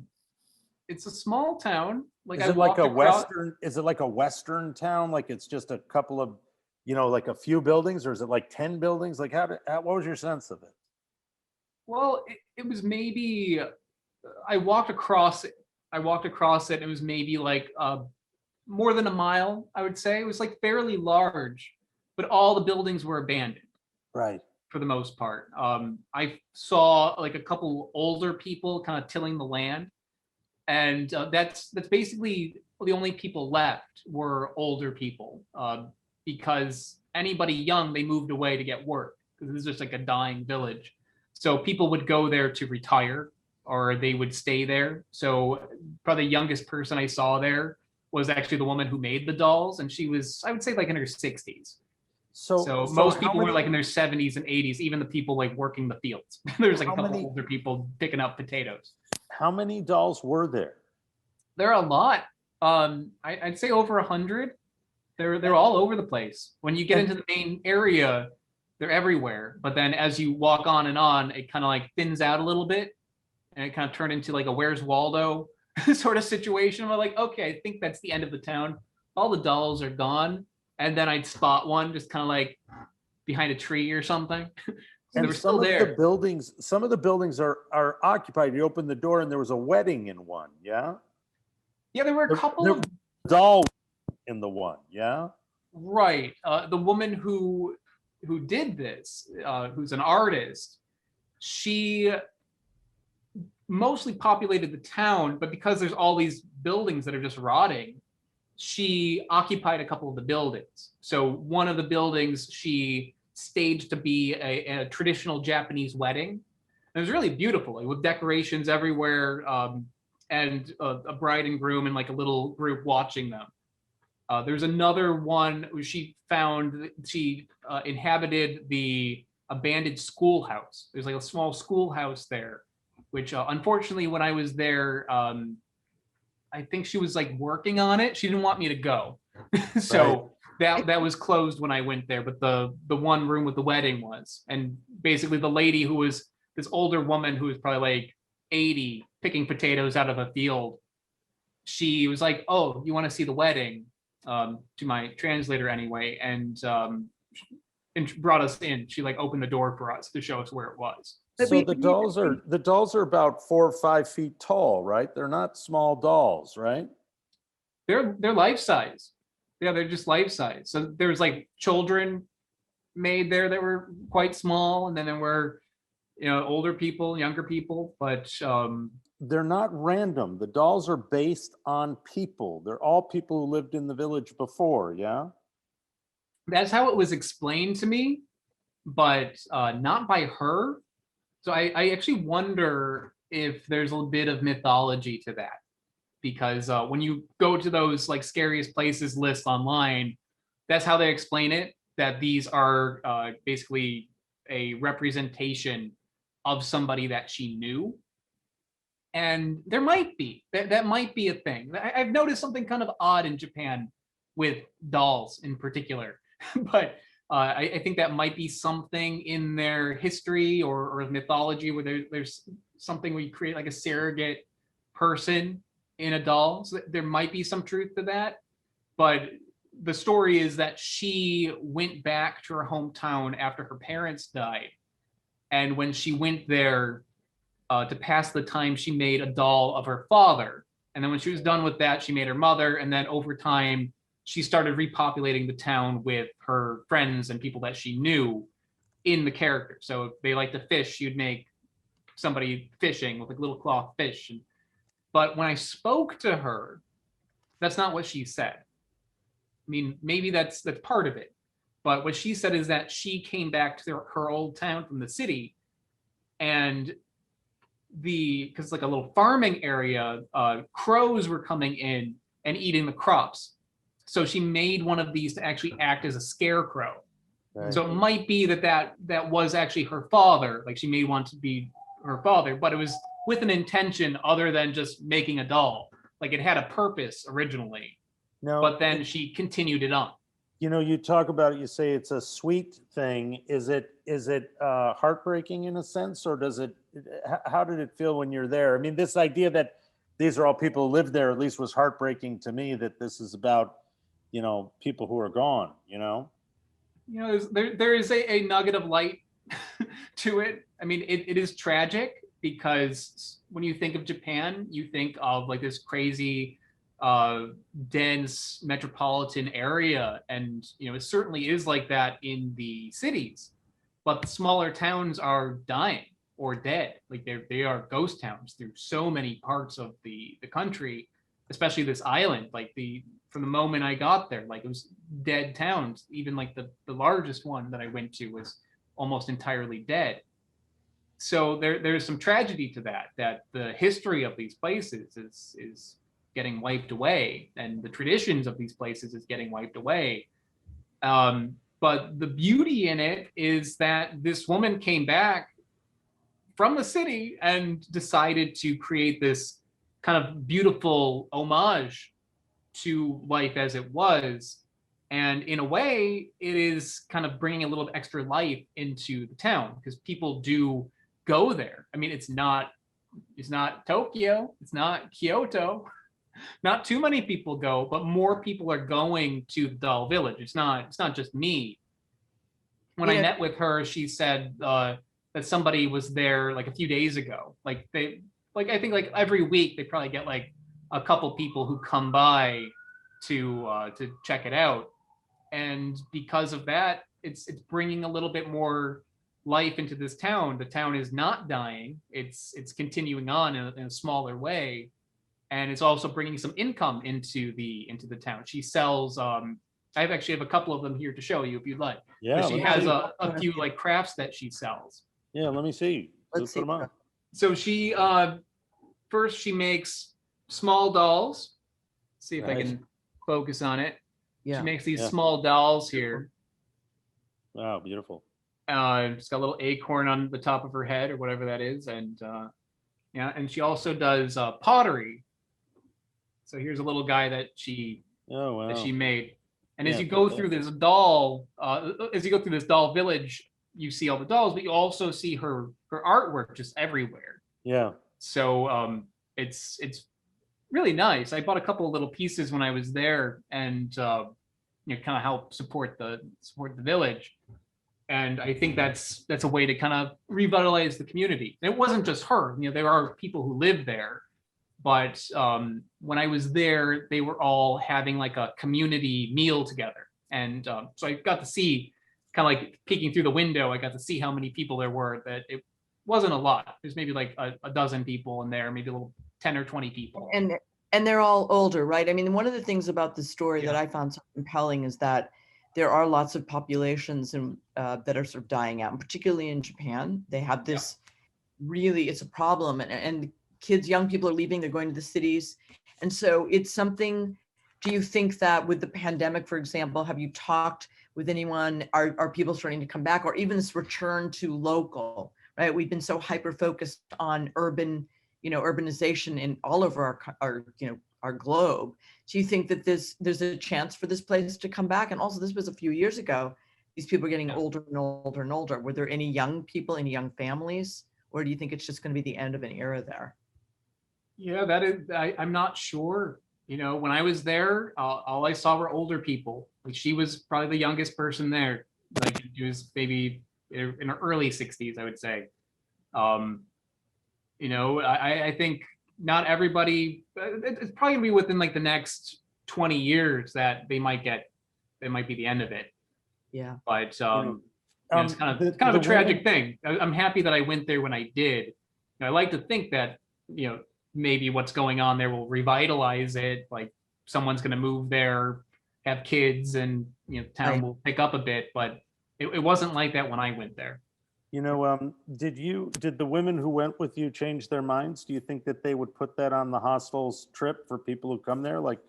small town. Like Is it like a western? Is it like a western town? Like it's just a couple of, like a few buildings, or is it like 10 buildings? Like what was your sense of it? Well, it was maybe I walked across it. And it was maybe like more than a mile. I would say it was like fairly large, but all the buildings were abandoned. Right. For the most part, I saw like a couple older people kind of tilling the land. And that's basically the only people left were older people, because anybody young, they moved away to get work, because this is just like a dying village. So people would go there to retire, or they would stay there. So probably the youngest person I saw there was actually the woman who made the dolls, and she was, I would say, like in her 60s. So most people were like in their 70s and 80s, even the people like working the fields. There's like a couple older people picking up potatoes. How many dolls were there? There are a lot. I'd say over 100. They're all over the place. When you get into the main area, they're everywhere. But then as you walk on and on, it kind of like thins out a little bit, and it kind of turned into like a Where's Waldo sort of situation. We're like, okay, I think that's the end of the town. All the dolls are gone, and then I'd spot one just kind of like behind a tree or something. So And some of the buildings are occupied. You opened the door and there was a wedding in one. Yeah. Yeah, there were a couple of dolls in the one. Yeah. Right. The woman who did this, who's an artist, she mostly populated the town, but because there's all these buildings that are just rotting, she occupied a couple of the buildings. So one of the buildings she staged to be a traditional Japanese wedding. It was really beautiful, like, with decorations everywhere, and a bride and groom and like a little group watching them. There's another one who she inhabited the abandoned schoolhouse. There's like a small schoolhouse there, which unfortunately when I was there, I think she was like working on it. She didn't want me to go. So that was closed when I went there, but the one room with the wedding was. And basically the lady who was this older woman who was probably like 80 picking potatoes out of a field. She was like, "Oh, you want to see the wedding?" To my translator anyway, and brought us in. She like opened the door for us to show us where it was. But So the dolls are about 4 or 5 feet tall, right? They're not small dolls, right? They're life size. Yeah, they're just life size. So there's like children made there that were quite small, and then there were, older people, younger people, but They're not random. The dolls are based on people. They're all people who lived in the village before, yeah? that's how it was explained to me, but not by her. So I actually wonder if there's a bit of mythology to that, because when you go to those like scariest places list online, that's how they explain it, that these are basically a representation of somebody that she knew. And there might be, that might be a thing. I've noticed something kind of odd in Japan with dolls in particular, but I think that might be something in their history or mythology where there's something where you create like a surrogate person in a doll. So there might be some truth to that. But the story is that she went back to her hometown after her parents died. And when she went there to pass the time, she made a doll of her father. And then when she was done with that, she made her mother. And then over time, she started repopulating the town with her friends and people that she knew in the character. So if they like to fish, she'd make somebody fishing with a little cloth fish. But when I spoke to her, that's not what she said. I mean, maybe that's part of it. But what she said is that she came back to her old town from the city, and because it's like a little farming area, crows were coming in and eating the crops. So she made one of these to actually act as a scarecrow. Right. So it might be that was actually her father. Like she made one to be her father, but it was with an intention other than just making a doll. Like it had a purpose originally, No, but then she continued it on. you talk about it, you say it's a sweet thing. Is it heartbreaking in a sense, or how did it feel when you're there? I mean, this idea that these are all people who live there at least was heartbreaking to me, that this is about, people who are gone, There is a nugget of light to it. I mean, it is tragic because when you think of Japan, you think of like this crazy, dense metropolitan area. And, it certainly is like that in the cities, but the smaller towns are dying or dead. Like they are ghost towns through so many parts of the country, especially this island. Like from the moment I got there, like it was dead towns. Even like the largest one that I went to was almost entirely dead. So there's some tragedy to that the history of these places is getting wiped away, and the traditions of these places is getting wiped away. But the beauty in it is that this woman came back from the city and decided to create this kind of beautiful homage to life as it was. And in a way, it is kind of bringing a little extra life into the town because people do go there. I mean, it's not Tokyo, it's not Kyoto. Not too many people go, but more people are going to the doll village. It's not just me. When I met with her, she said that somebody was there like a few days ago. I think like every week they probably get like a couple people who come by to check it out. And because of that, it's bringing a little bit more life into this town. The town is not dying. It's continuing on in a smaller way. And it's also bringing some income into the town. She sells. I actually have a couple of them here to show you if you'd like. Yeah, she has a few like crafts that she sells. Yeah, let me see. Let's see. Put 'em on. So she first she makes small dolls. See if I can focus on it. Yeah. She makes these small dolls here. Wow, beautiful. It's got a little acorn on the top of her head or whatever that is, and and she also does pottery. So here's a little guy that she made. And as you go through this doll, doll village, you see all the dolls, but you also see her artwork just everywhere. Yeah. So it's really nice. I bought a couple of little pieces when I was there, and kind of help support the village. And I think that's a way to kind of revitalize the community. And it wasn't just her. There are people who live there, but when I was there, they were all having like a community meal together. And so I got to see, kind of like peeking through the window, I got to see how many people there were. That it wasn't a lot. There's maybe like a dozen people in there, maybe a little 10 or 20 people. And they're all older, right? I mean, one of the things about the story that I found so compelling is that there are lots of populations that are sort of dying out, and particularly in Japan. They have this really, it's a problem, and kids, young people are leaving, they're going to the cities. And so it's something, do you think that with the pandemic, for example, have you talked with anyone? Are people starting to come back, or even this return to local, right? We've been so hyper-focused on urbanization in all over our globe. Do you think that there's a chance for this place to come back? And also, this was a few years ago. These people are getting older and older and older. Were there any young people, any young families, or do you think it's just going to be the end of an era there? Yeah, that is. I'm not sure. When I was there, all I saw were older people. Like, she was probably the youngest person there. Like, she was maybe in her early 60s, I would say. I think not everybody. It's probably gonna be within like the next 20 years that they might be the end of it. Yeah. But it's kind of a tragic thing. I'm happy that I went there when I did. I like to think that maybe what's going on there will revitalize it. Like, someone's going to move there, have kids, and town will pick up a bit. But it wasn't like that when I went there. Did the women who went with you change their minds? Do you think that they would put that on the hostel's trip for people who come there, like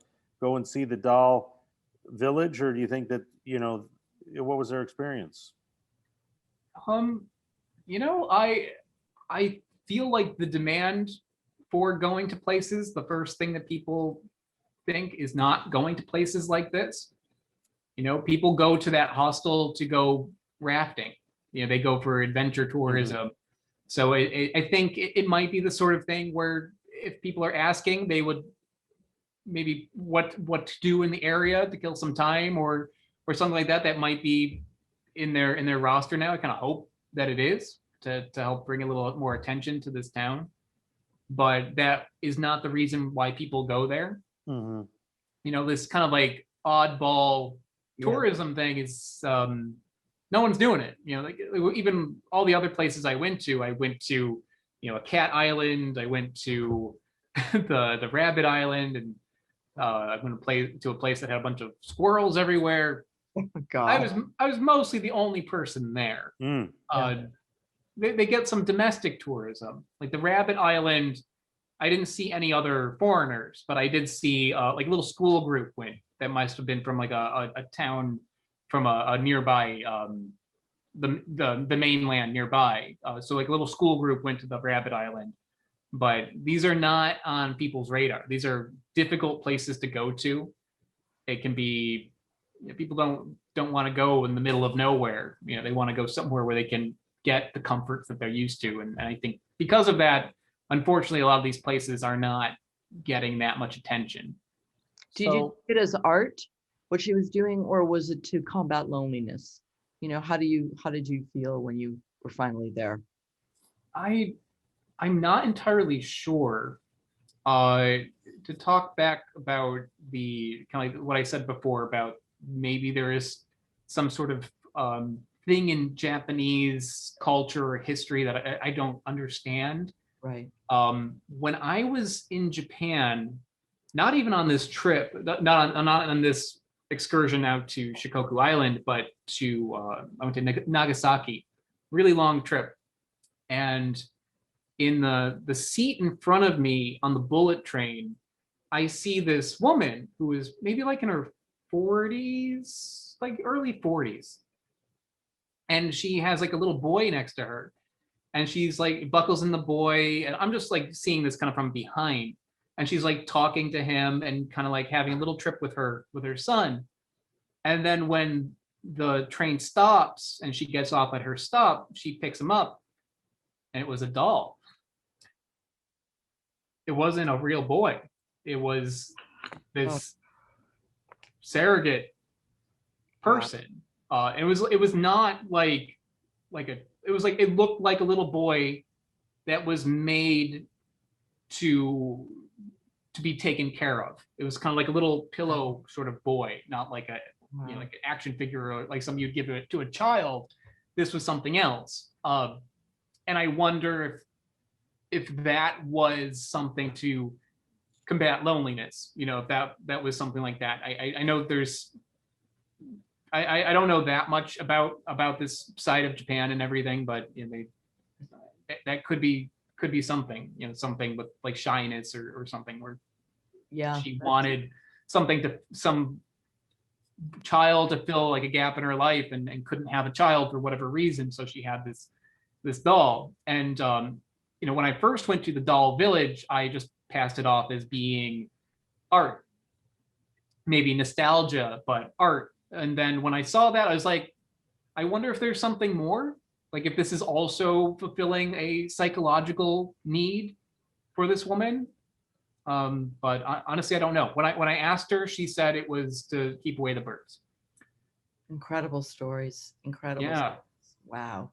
go and see the doll village? Or do you think that, what was their experience? I feel like the demand for going to places, the first thing that people think is not going to places like this. People go to that hostel to go rafting. They go for adventure tourism. Mm-hmm. So I think it might be the sort of thing where if people are asking, they would maybe what to do in the area to kill some time or something like that. That might be in their roster now. I kind of hope that it is to help bring a little more attention to this town. But that is not the reason why people go there. Mm-hmm. This kind of like oddball tourism thing is no one's doing it. Like even all the other places I went to a cat island. I went to the rabbit island, and I went to a place that had a bunch of squirrels everywhere. Oh, God. I was mostly the only person there. They get some domestic tourism, like the rabbit island. I didn't see any other foreigners, but I did see like a little school group went that must have been from like a town from a nearby the mainland nearby. So like a little school group went to the rabbit island, but these are not on people's radar. These are difficult places to go to. It can be people don't want to go in the middle of nowhere. They want to go somewhere where they can get the comforts that they're used to. And I think because of that, unfortunately, a lot of these places are not getting that much attention. Did you see it as art, what she was doing, or was it to combat loneliness? How did you feel when you were finally there? I'm not entirely sure. To talk back about the kind of like what I said before about maybe there is some sort of thing in Japanese culture or history that I don't understand. Right. When I was in Japan, not even on this trip, not on this excursion out to Shikoku Island, but I went to Nagasaki, really long trip. And in the seat in front of me on the bullet train, I see this woman who is maybe like in her 40s, like early 40s. And she has like a little boy next to her. And she's like buckles in the boy. And I'm just like seeing this kind of from behind. And she's like talking to him and kind of like having a little trip with her son. And then when the train stops and she gets off at her stop, she picks him up, and it was a doll. It wasn't a real boy. It was this surrogate person. It was not like it looked like a little boy that was made to be taken care of. It was kind of like a little pillow sort of boy, not like a like an action figure or like something you'd give it to a child. This was something else. And I wonder if that was something to combat loneliness, if that was something like that. I know there's I don't know that much about this side of Japan and everything, but that could be something, something with like shyness or something where she wanted some child to fill like a gap in her life and couldn't have a child for whatever reason, so she had this doll. And when I first went to the doll village, I just passed it off as being art, maybe nostalgia, but art. And then when I saw that, I was like, I wonder if there's something more, like if this is also fulfilling a psychological need for this woman. But honestly, I don't know. When I asked her, she said it was to keep away the birds. Incredible stories. Incredible. Yeah. Stories. Wow.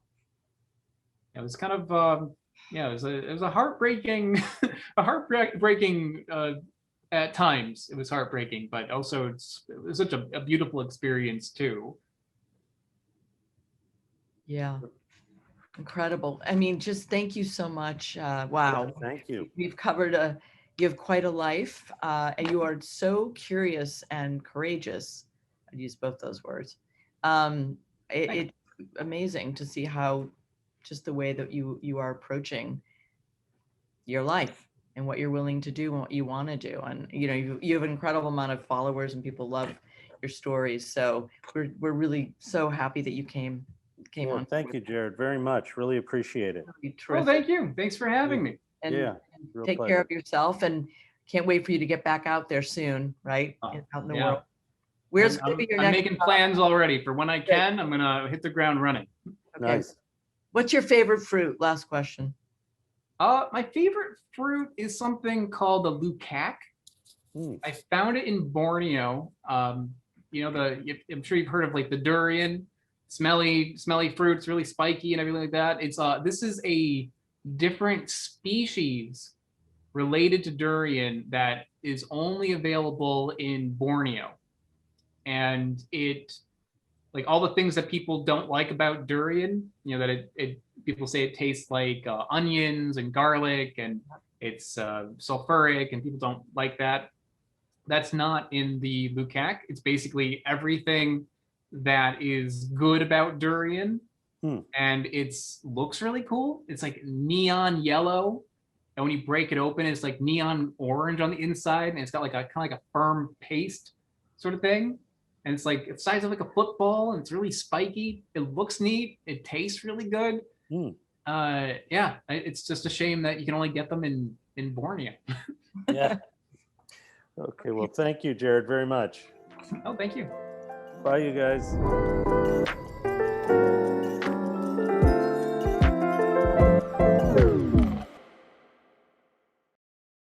It was kind of it was a heartbreaking at times. It was heartbreaking, but also it was such a beautiful experience too. Yeah. Incredible. I mean, just thank you so much. Wow. Thank you. We've covered you have quite a life, and you are so curious and courageous. I'd use both those words. It's amazing to see how just the way that you are approaching your life and what you're willing to do and what you want to do. And you have an incredible amount of followers and people love your stories. So we're really so happy that you came on. Thank you, Jared, very much. Really appreciate it. Well, thank you. Thanks for having me. And take care of yourself, and can't wait for you to get back out there soon, right? Out in the world. Where's going to be your next? I'm making plans already for when I can. I'm going to hit the ground running. Okay. Nice. What's your favorite fruit? Last question. My favorite fruit is something called a lucac. I found it in Borneo. I'm sure you've heard of like the durian, smelly fruit. It's really spiky and everything like that. It's this is a different species related to durian that is only available in Borneo. And it, like all the things that people don't like about durian, that it people say it tastes like onions and garlic, and it's sulfuric, and people don't like that. That's not in the lucac. It's basically everything that is good about durian, and it's looks really cool. It's like neon yellow, and when you break it open, it's like neon orange on the inside, and it's got like a kind of like a firm paste sort of thing. And it's like the size of like a football, and it's really spiky. It looks neat. It tastes really good. It's just a shame that you can only get them in Borneo. Yeah. Okay. Well, thank you, Jared, very much. Oh, thank you. Bye, you guys.